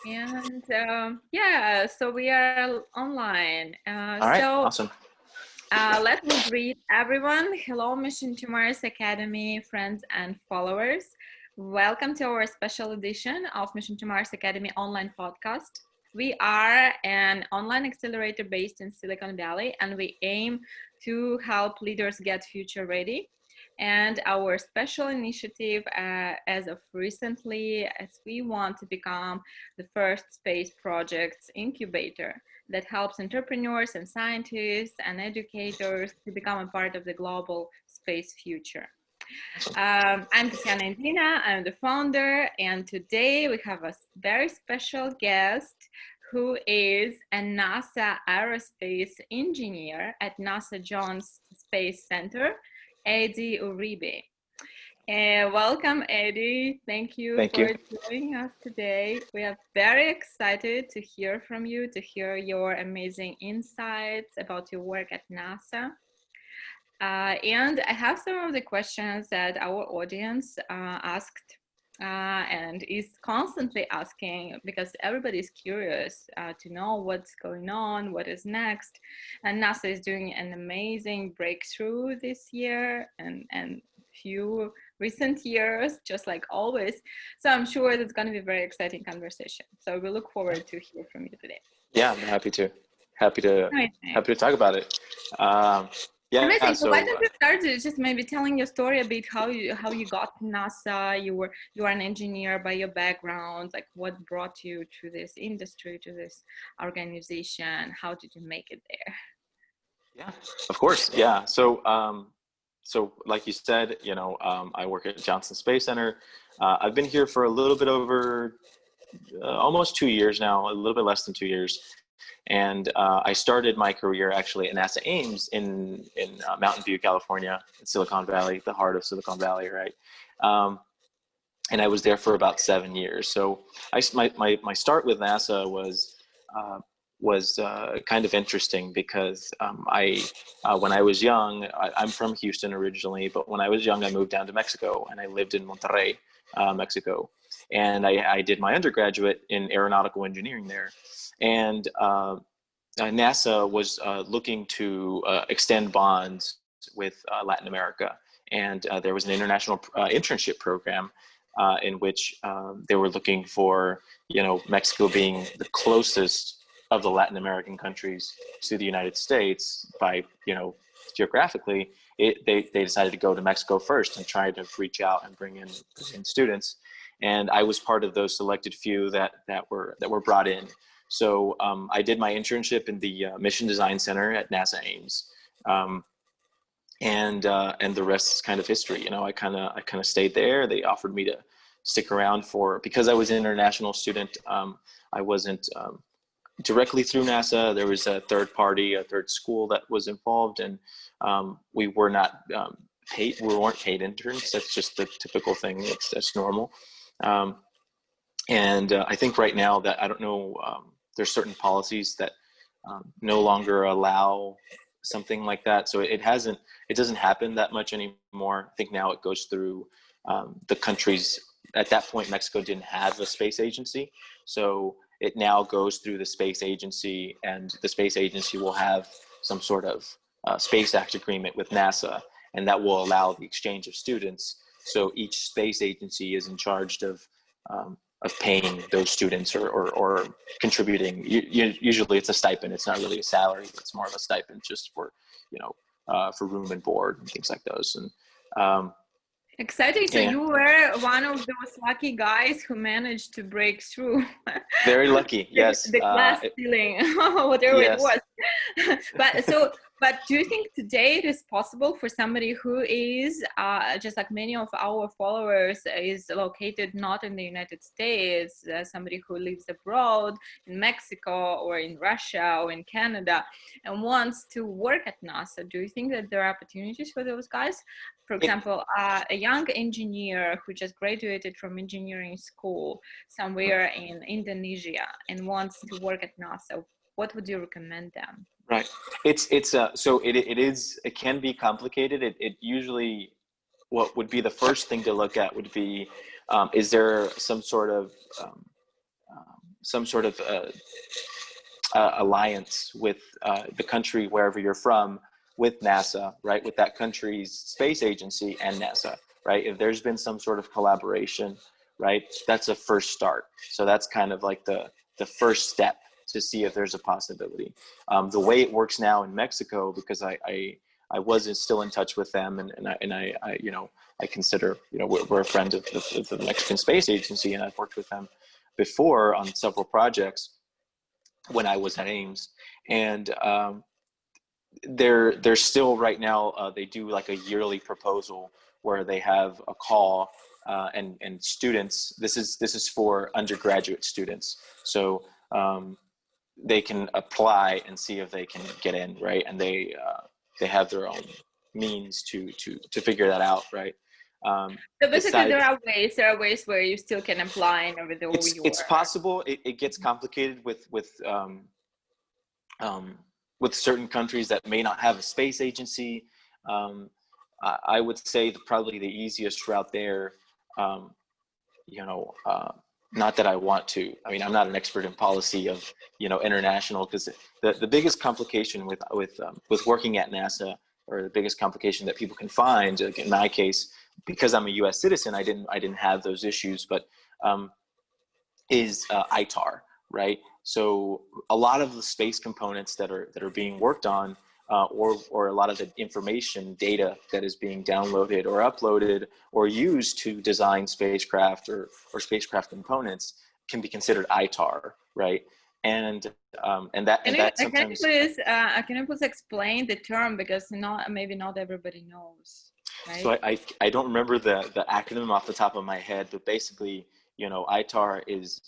And yeah, so we are online. All right, awesome. Let me greet everyone. Hello, Mission2Mars Academy friends and followers. Welcome to our special edition of Mission2Mars Academy online podcast. We are an online accelerator based in Silicon Valley, and we aim to help leaders get future ready. And our special initiative as of recently, as we want to become the first space projects incubator that helps entrepreneurs and scientists and educators to become a part of the global space future. I'm Tatiana and Indina, I'm the founder, and today we have a very special guest who is a NASA Aerospace Engineer at NASA Jones Space Center, Eddie Uribe. Welcome, Eddie. Thank you for joining us today. We are very excited to hear from you, to hear your amazing insights about your work at NASA. And I have some of the questions that our audience asked and is constantly asking, because everybody is curious to know what's going on, what is next. And NASA is doing an amazing breakthrough this year and few recent years, just like always. So I'm sure it's going to be a very exciting conversation. So we look forward to hear from you today. Yeah, I'm happy to talk about it. Yeah, amazing. So why don't you start just maybe telling your story a bit, how you got to NASA? You are an engineer by your background. Like, what brought you to this industry, to this organization? How did you make it there? Yeah, of course. Yeah. So like you said, I work at Johnson Space Center. I've been here for a little bit over almost 2 years now, a little bit less than 2 years. And I started my career actually at NASA Ames in Mountain View, California, in Silicon Valley, the heart of Silicon Valley, right? And I was there for about 7 years. So my start with NASA was kind of interesting because when I was young, I'm from Houston originally, but when I was young, I moved down to Mexico and I lived in Monterrey, Mexico. And I did my undergraduate in aeronautical engineering there. And NASA was looking to extend bonds with Latin America. And there was an international internship program in which they were looking for, Mexico being the closest of the Latin American countries to the United States by, geographically, they decided to go to Mexico first and try to reach out and bring in students. And I was part of those selected few that were brought in. So I did my internship in the Mission Design Center at NASA Ames, and the rest is kind of history. I kind of stayed there. They offered me to stick around because I was an international student. I wasn't directly through NASA. There was a third school that was involved, and we were not paid. We weren't paid interns. That's just the typical thing. That's normal. And I think right now that I don't know. There's certain policies that no longer allow something like that. So it doesn't happen that much anymore. I think now it goes through the countries. At that point, Mexico didn't have a space agency. So it now goes through the space agency, and the space agency will have some sort of Space Act agreement with NASA, and that will allow the exchange of students. So each space agency is in charge of paying those students or contributing. Usually it's a stipend. It's not really a salary. It's more of a stipend just for, for room and board and things like those. And exciting. So you were one of those lucky guys who managed to break through. Very lucky. Yes. The glass ceiling, whatever it was. But do you think today it is possible for somebody who is, just like many of our followers, is located not in the United States, somebody who lives abroad in Mexico or in Russia or in Canada and wants to work at NASA? Do you think that there are opportunities for those guys? For example, a young engineer who just graduated from engineering school somewhere in Indonesia and wants to work at NASA, what would you recommend them? Right. It can be complicated. It usually, what would be the first thing to look at would be is there some sort of alliance with the country wherever you're from, with NASA, right? With that country's space agency and NASA, right? If there's been some sort of collaboration, right? That's a first start. So that's kind of like the first step to see if there's a possibility. The way it works now in Mexico, because I wasn't still in touch with them, and I I consider, we're a friend of the Mexican Space Agency, and I've worked with them before on several projects when I was at Ames, and they're still right now, they do like a yearly proposal where they have a call, and students, this is for undergraduate students, so they can apply and see if they can get in, right? And they have their own means to figure that out, right? So basically, there are ways where you still can apply, and with it's possible. It gets complicated with certain countries that may not have a space agency. I would say probably the easiest route there, not that I want to, I mean, I'm not an expert in policy of, international, because the biggest complication with working at NASA, or the biggest complication that people can find, like in my case, because I'm a US citizen, I didn't have those issues, but is ITAR, right? So a lot of the space components that are being worked on, or a lot of the information data that is being downloaded or uploaded or used to design spacecraft or spacecraft components can be considered ITAR, right? And that sometimes. Can you please explain the term, because maybe not everybody knows, right? So I don't remember the acronym off the top of my head, but basically, ITAR is,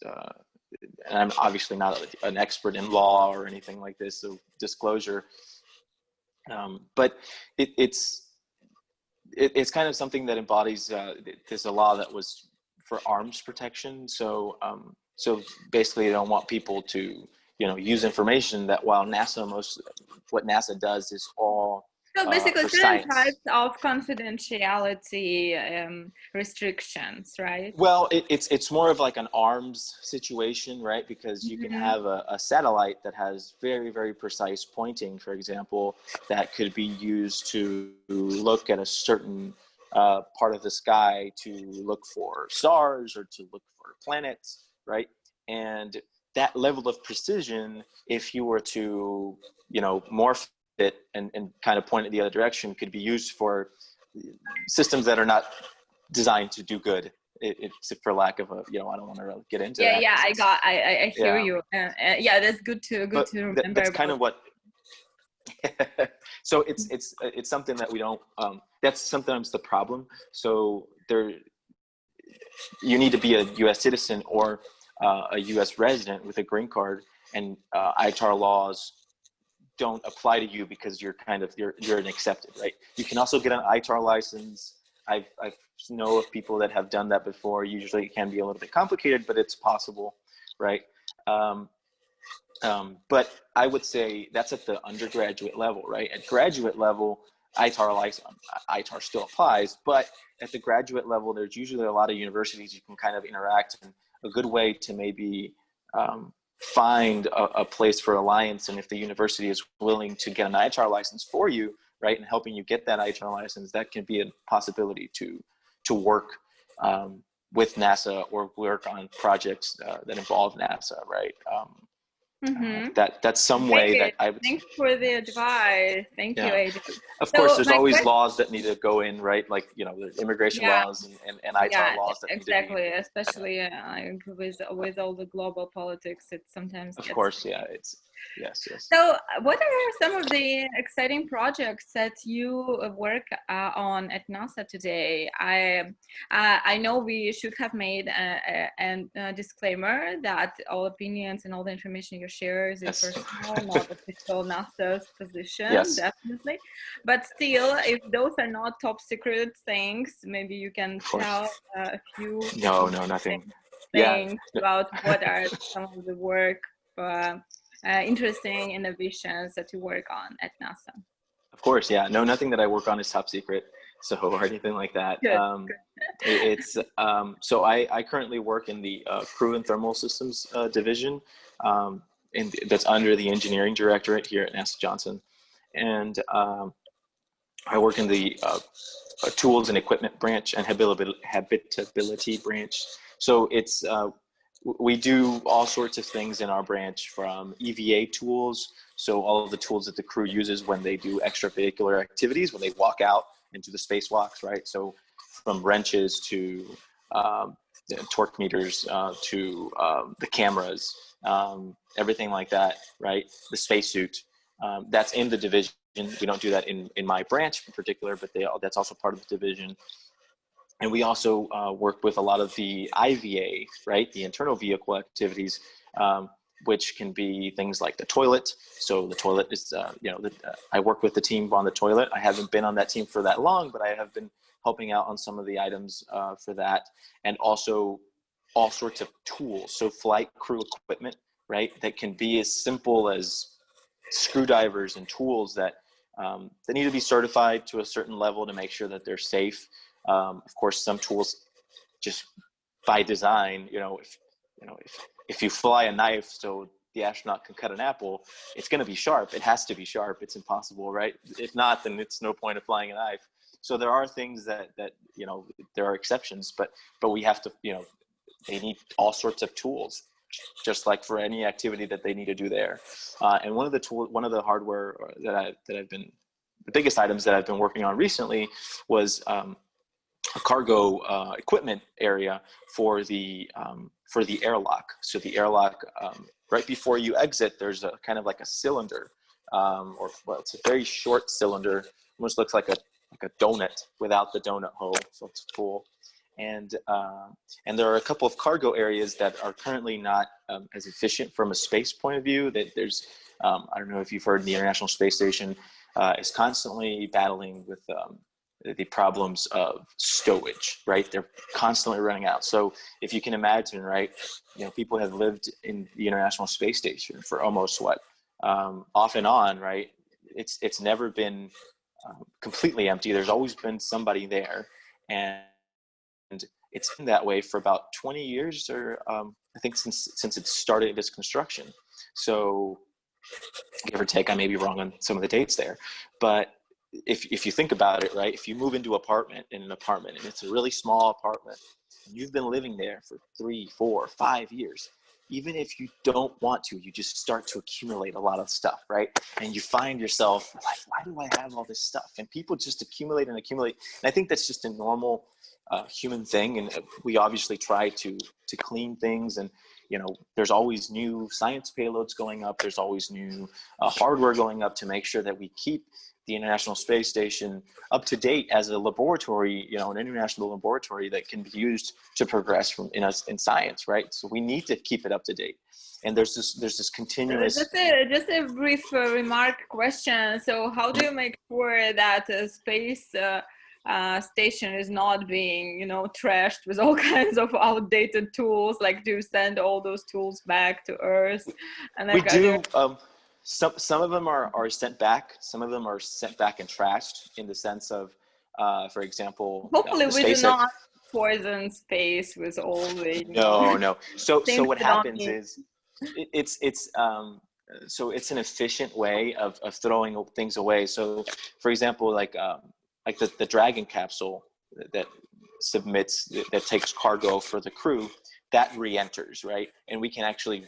and I'm obviously not an expert in law or anything like this, so disclosure. But it's kind of something that embodies, there's a law that was for arms protection. So basically, they don't want people to, use information that, while what NASA does is all So basically, for certain science. types of confidentiality restrictions, right? Well, it's more of like an arms situation, right? Because you can have a satellite that has very, very precise pointing, for example, that could be used to look at a certain part of the sky, to look for stars or to look for planets, right? And that level of precision, if you were to, morph it and kind of point it the other direction, could be used for systems that are not designed to do good. It's for lack of a, I don't want to really get into that. Yeah, I hear you. Yeah, that's good to remember. That's kind of what. So it's something that we don't. That's sometimes the problem. So you need to be a U.S. citizen or a U.S. resident with a green card, and ITAR laws don't apply to you because you're an accepted, right? You can also get an ITAR license. I know of people that have done that before. Usually it can be a little bit complicated, but it's possible, right? But I would say that's at the undergraduate level, right? At graduate level, ITAR still applies, but at the graduate level, there's usually a lot of universities you can kind of interact, and a good way to maybe find a place for alliance, and if the university is willing to get an ITAR license for you, right, and helping you get that ITAR license, that can be a possibility to work with NASA or work on projects that involve NASA, right? That's some way that I would. Thanks for the advice. Thank you, Eddie. Of course, there's always laws that need to go in, right? Like, there's immigration laws and ITAR laws that need to be. Especially with all the global politics, it sometimes. Of course, yeah. Yes. So, what are some of the exciting projects that you work on at NASA today? I know we should have made a disclaimer that all opinions and all the information you share is personal, not official NASA's position, definitely. But still, if those are not top secret things, maybe you can tell a few. No, nothing. Things about what are some of the work. Interesting innovations that you work on at NASA. Of course, yeah. No, nothing that I work on is top secret. so or anything like that. Good. So I currently work in the crew and thermal systems division, that's under the engineering directorate here at NASA Johnson, and I work in the tools and equipment branch and habitability branch. So it's we do all sorts of things in our branch, from EVA tools, so all of the tools that the crew uses when they do extravehicular activities, when they walk out and do the spacewalks, right? So from wrenches to torque meters to the cameras, everything like that, right? The spacesuit, that's in the division. We don't do that in my branch in particular, but that's also part of the division. And we also work with a lot of the IVA, right? The internal vehicle activities, which can be things like the toilet. So the toilet is, I work with the team on the toilet. I haven't been on that team for that long, but I have been helping out on some of the items for that. And also all sorts of tools. So flight crew equipment, right? That can be as simple as screwdrivers and tools that they need to be certified to a certain level to make sure that they're safe. Of course, some tools just by design, if you fly a knife so the astronaut can cut an apple, it's going to be sharp. It has to be sharp. It's impossible, right? If not, then it's no point of flying a knife. So there are things that there are exceptions, but we have to, they need all sorts of tools, just like for any activity that they need to do there. And one of the hardware the biggest items that I've been working on recently was a cargo equipment area for the airlock. So the airlock, right before you exit, there's a kind of like a cylinder, it's a very short cylinder, almost looks like a donut without the donut hole. So it's cool. And there are a couple of cargo areas that are currently not as efficient from a space point of view. That there's, I don't know if you've heard, the International Space Station is constantly battling with the problems of stowage, right? They're constantly running out. So if you can imagine, right, people have lived in the International Space Station for almost off and on, right? It's never been completely empty. There's always been somebody there, and it's been that way for about 20 years, or I think since it started its construction. So give or take, I may be wrong on some of the dates there, but if you think about it, right, if you move into an apartment and it's a really small apartment, and you've been living there for 3, 4, 5 years, even if you don't want to, you just start to accumulate a lot of stuff, right? And you find yourself like, why do I have all this stuff? And people just accumulate and accumulate. And I think that's just a normal human thing. And we obviously try to clean things. And, there's always new science payloads going up. There's always new hardware going up to make sure that we keep the International Space Station up to date as a laboratory, an international laboratory that can be used to progress in science, right? So we need to keep it up to date. And there's this continuous. Just a brief question. So how do you make sure that space station is not being, trashed with all kinds of outdated tools? Like, do you send all those tools back to Earth? And we do. Some of them are sent back. Some of them are sent back and trashed, in the sense of, for example, hopefully we do not poison space with all the. No. So what happens is, so it's an efficient way of throwing things away. So, for example, like the Dragon capsule that takes cargo for the crew, that re-enters, right? And we can actually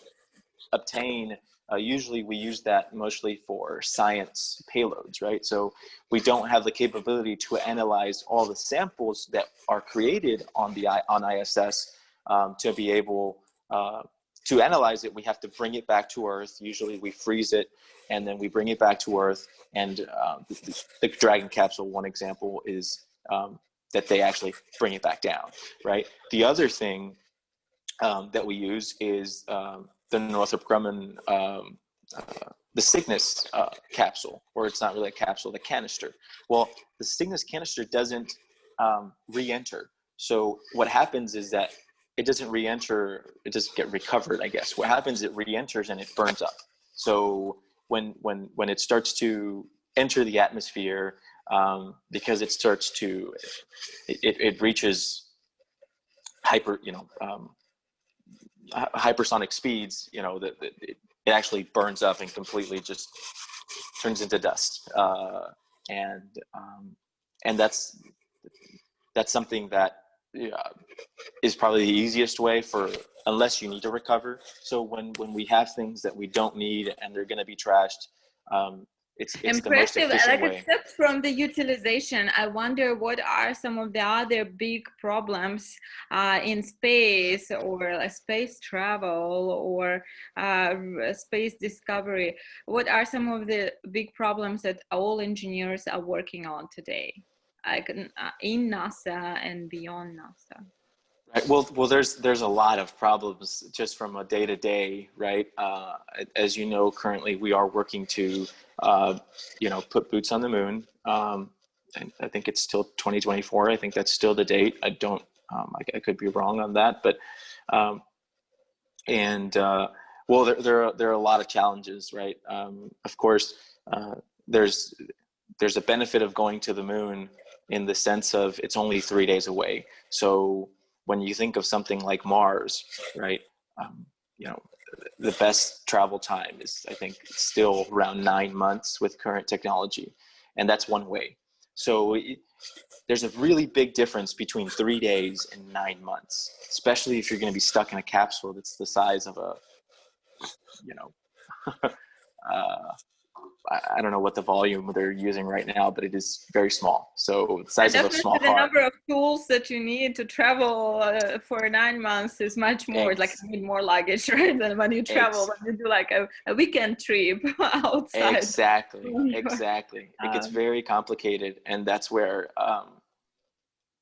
obtain. Usually we use that mostly for science payloads, right? So we don't have the capability to analyze all the samples that are created on ISS to be able to analyze it. We have to bring it back to Earth. Usually we freeze it and then we bring it back to Earth. And the Dragon capsule, one example is that they actually bring it back down, right? The other thing that we use is the Northrop Grumman, the Cygnus capsule, or it's not really a capsule, the canister. Well, the Cygnus canister doesn't re-enter. So what happens is that it doesn't re-enter, it doesn't get recovered, I guess. What happens, it re-enters and it burns up. So when it starts to enter the atmosphere, because it starts to, it reaches hypersonic speeds, that it actually burns up and completely just turns into dust. And that's something that is probably the easiest way unless you need to recover. So when we have things that we don't need and they're going to be trashed, it's the most efficient way. Except from the utilization, I wonder what are some of the other big problems in space, or space travel, or space discovery. What are some of the big problems that all engineers are working on today, like in NASA and beyond NASA? Right. Well, there's a lot of problems just from a day to day, right? As you know, currently we are working to, put boots on the moon. And I think it's still 2024. I think that's still the date. I don't, I could be wrong on that, but, well, there are a lot of challenges, right? Of course, there's a benefit of going to the moon in the sense of it's only 3 days away. So when you think of something like Mars, right, the best travel time is, I think, still around 9 months with current technology, and that's one way. So there's a really big difference between 3 days and 9 months, especially if you're going to be stuck in a capsule that's the size of a, I don't know what the volume they're using right now, but it is very small. So the size of a small car. The number of tools that you need to travel for 9 months is much more. It's like you need more luggage, right? Than when you travel, when you do like a weekend trip outside. Exactly. It gets very complicated, and that's where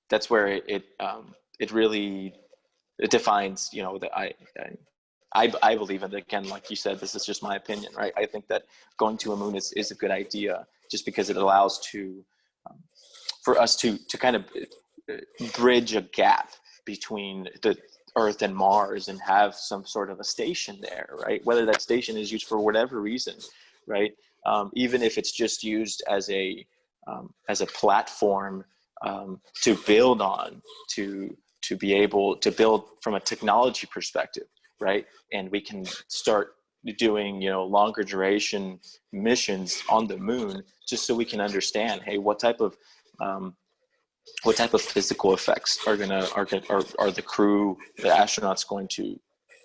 it really defines, that I believe, and again, like you said, this is just my opinion, right? I think that going to a moon is a good idea, just because it allows for us to kind of bridge a gap between the Earth and Mars and have some sort of a station there, right? Whether that station is used for whatever reason, right? Even if it's just used as a platform to build on, to be able to build from a technology perspective, right? And we can start doing, longer duration missions on the moon, just so we can understand, hey, what type of physical effects are the crew, the astronauts, going to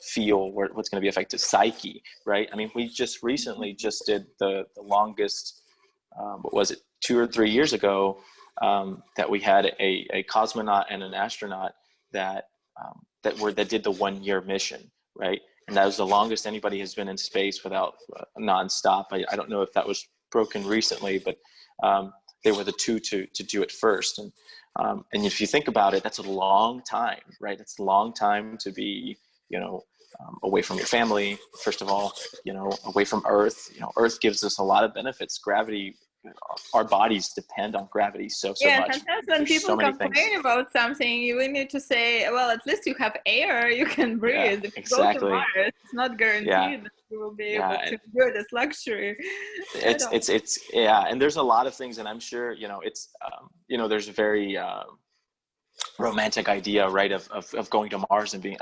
feel? What's going to be affected psyche, right? I mean, we just recently did the longest, what was it, 2 or 3 years ago, that we had a cosmonaut and an astronaut that did the 1 year mission, right? And that was the longest anybody has been in space without nonstop. I don't know if that was broken recently, but they were the two to do it first. And if you think about it, that's a long time, right? It's a long time to be, away from your family, first of all, away from Earth. Earth gives us a lot of benefits. Gravity, our bodies depend on gravity so much. Sometimes when people complain about something, you need to say, well, at least you have air, you can breathe. Yeah, if you exactly. go to Mars, it's not guaranteed that you will be able to enjoy this luxury. And there's a lot of things, and I'm sure, it's, there's a very romantic idea, right, of going to Mars and being,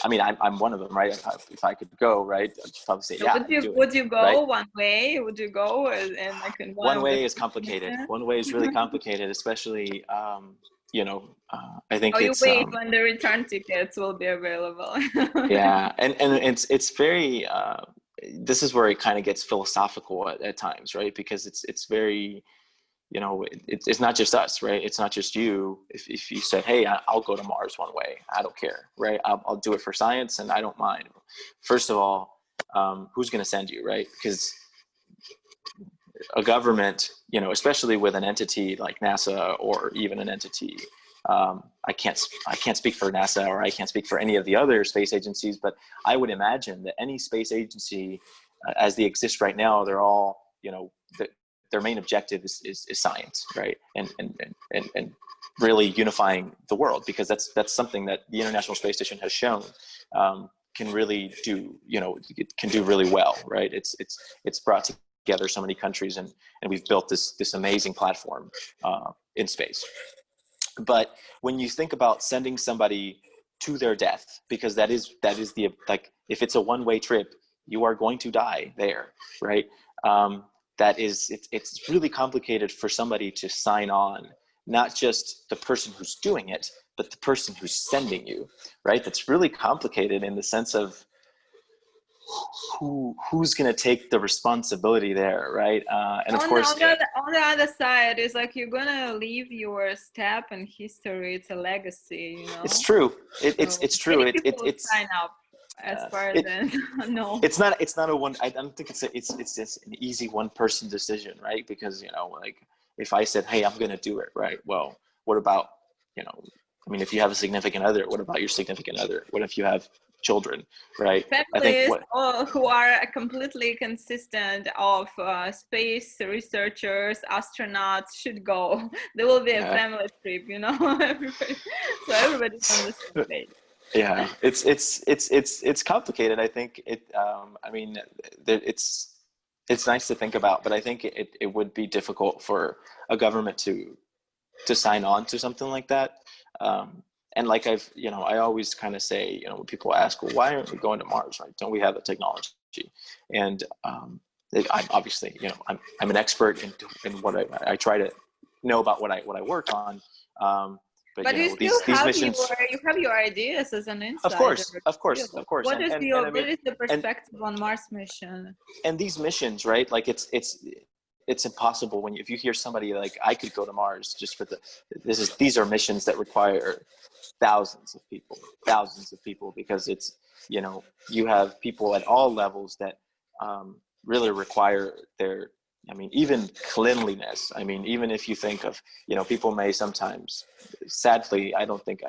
I mean, I'm one of them, right? If I could go, right, I'd probably say, yeah. Would you go, right? One way? Would you go? And like in one way is complicated. One way is really complicated, especially, I think you wait when the return tickets will be available. Yeah, and it's very, this is where it kind of gets philosophical at times, right? Because it's very, it's not just us, right? It's not just you. If you said, hey, I'll go to Mars one way, I don't care, right? I'll do it for science and I don't mind. First of all, who's going to send you, right? Because a government, especially with an entity like NASA, or even an entity, I can't speak for NASA, or I can't speak for any of the other space agencies, but I would imagine that any space agency, as they exist right now, they're all, their main objective is science, right? And really unifying the world, because that's something that the International Space Station has shown can really do, it can do really well, right? It's brought together so many countries, and we've built this amazing platform in space. But when you think about sending somebody to their death, because that is the, like, if it's a one-way trip, you are going to die there, right? It's really complicated for somebody to sign on, not just the person who's doing it, but the person who's sending you, right? That's really complicated in the sense of who's going to take the responsibility there, right? And of course, on the other side, it's like you're gonna leave your step in history. It's a legacy, you know. it's true. It's true. Many people sign up, as far as I know. It's not a one. I don't think it's just an easy one person decision, right? Because, you know, like, if I said, hey, I'm going to do it, right? Well, what about, you know, I mean, if you have a significant other, what about your significant other? What if you have children, right? Families who are completely consistent of space researchers, astronauts should go. There will be a family trip, you know. So everybody's on the same page. Yeah, it's complicated. I think I mean, it's nice to think about, but I think it would be difficult for a government to sign on to something like that. And like I always kind of say, you know, when people ask, well, why aren't we going to Mars, right? Don't we have the technology? And I'm obviously, you know, I'm an expert in what I try to know about what I work on. But you know, these missions, you have your ideas as an insider. Of course. What is the perspective on Mars mission? And these missions, right? Like it's impossible if you hear somebody like, I could go to Mars just for these are missions that require thousands of people, because it's, you know, you have people at all levels that really require their, I mean, even cleanliness. I mean, even if you think of, you know, people may sometimes, sadly, I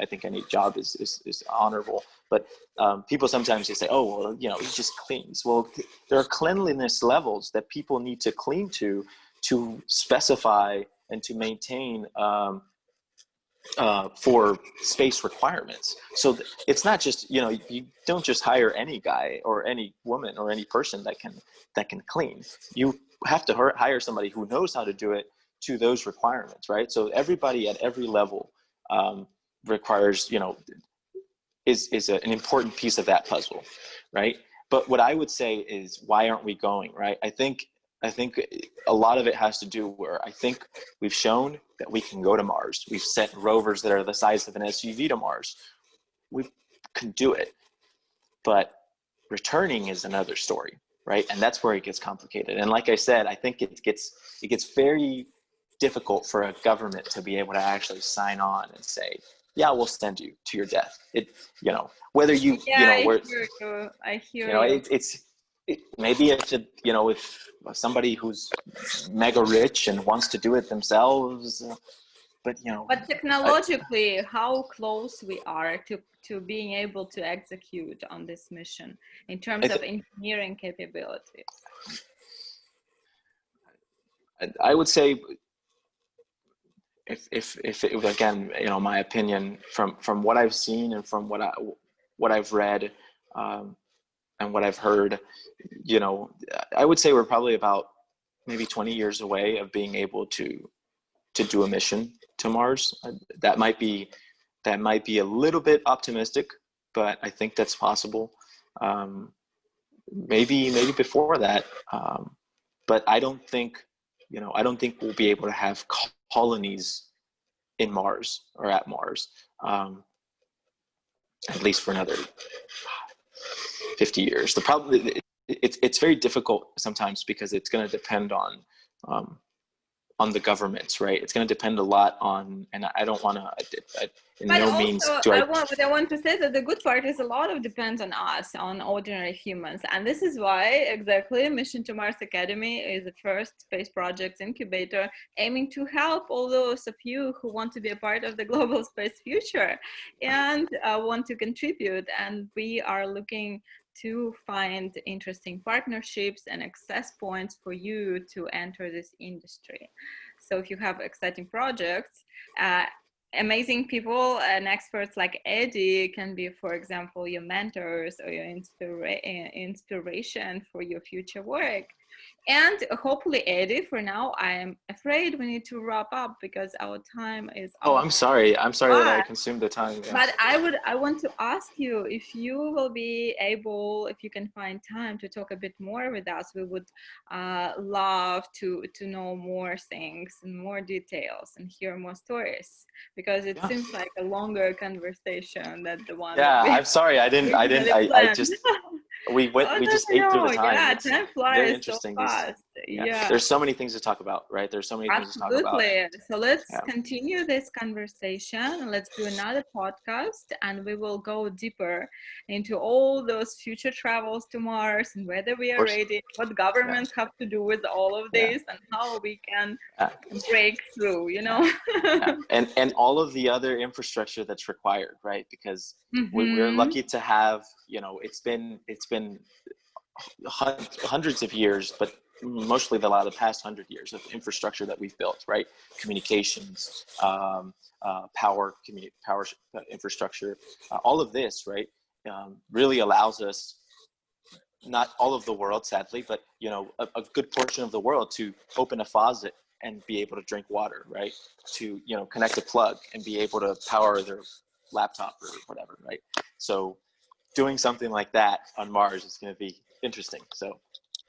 think any job is honorable, but people sometimes just say, oh, well, you know, he just cleans. Well, there are cleanliness levels that people need to clean to specify and to maintain for space requirements. So it's not just, you know, you don't just hire any guy or any woman or any person that can clean. You have to hire somebody who knows how to do it to those requirements, right? So everybody at every level requires, you know, is an important piece of that puzzle, right? But what I would say is, why aren't we going, right? I think a lot of it has to do where I think we've shown that we can go to Mars. We've sent rovers that are the size of an SUV to Mars. We can do it, but returning is another story, right? And that's where it gets complicated. And like I said, I think it gets very difficult for a government to be able to actually sign on and say, yeah, we'll send you to your death. It, you know, whether you, yeah, you know, I hear you know, you. Maybe if you know, if somebody who's mega rich and wants to do it themselves, but you know. But technologically, how close we are to being able to execute on this mission in terms of engineering capabilities? I would say, if it was, again, you know, my opinion from what I've seen and from what I've read, and what I've heard, you know, I would say we're probably about maybe 20 years away of being able to do a mission to Mars. That might be a little bit optimistic, but I think that's possible. Maybe before that, but I don't think we'll be able to have colonies in Mars or at Mars, at least for another 50 years. The problem, it's very difficult sometimes, because it's going to depend on the governments, right? It's going to depend a lot on, and I don't want to, in but no also, means do I want to say that the good part is a lot of depends on us, on ordinary humans. And this is why exactly Mission2Mars Academy is the first space project incubator aiming to help all those of you who want to be a part of the global space future and want to contribute. And we are looking to find interesting partnerships and access points for you to enter this industry. So if you have exciting projects, amazing people and experts like Eddie can be, for example, your mentors or your inspiration for your future work. And hopefully, Eddie, for now, I am afraid we need to wrap up because our time is Oh, out. I'm sorry. I'm sorry that I But consumed the time. Yeah. but I want to ask you if you will be able, if you can find time to talk a bit more with us. We would love to know more things and more details and hear more stories, because it Yeah. seems like a longer conversation than the one that Yeah. we I'm sorry. originally I planned. just, we went, Oh, we no, just no, ate through the no. time. Yeah, It's time very flies so interesting. fast. Yeah, Yeah. there's so many things to talk about, right? There's so many things to talk about. Absolutely. So let's Yeah. continue this conversation. Let's do another podcast and we will go deeper into all those future travels to Mars and whether we Of are course. ready, what Yeah. governments have to do with all of Yeah. this, and how we can Yeah. break through, you Yeah. know? Yeah. And all of the other infrastructure that's required, right? Because we're Mm-hmm. lucky to have, it's been hundreds of years, but mostly the past 100 years of infrastructure that we've built, right? Communications, power infrastructure, all of this, right? Really allows us, not all of the world, sadly, but a good portion of the world to open a faucet and be able to drink water, right? To connect a plug and be able to power their laptop or whatever, right? So doing something like that on Mars is going to be interesting. So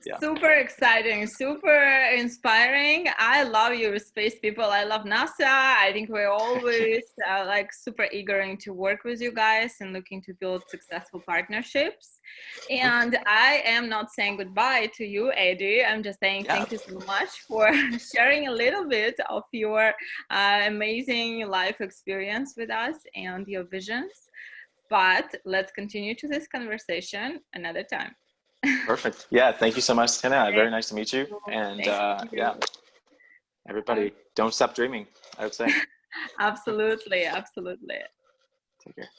yeah. Super exciting, super inspiring. I love your space people. I love NASA. I think we're always like super eager to work with you guys and looking to build successful partnerships. And I am not saying goodbye to you, Eddie. I'm just saying Yeah. thank you so much for sharing a little bit of your amazing life experience with us and your visions. But let's continue to this conversation another time. Perfect. Yeah. Thank you so much, Tina. Thank Very nice to meet you. you. And Thank yeah, you. everybody, don't stop dreaming, I would say. Absolutely, absolutely. Take care.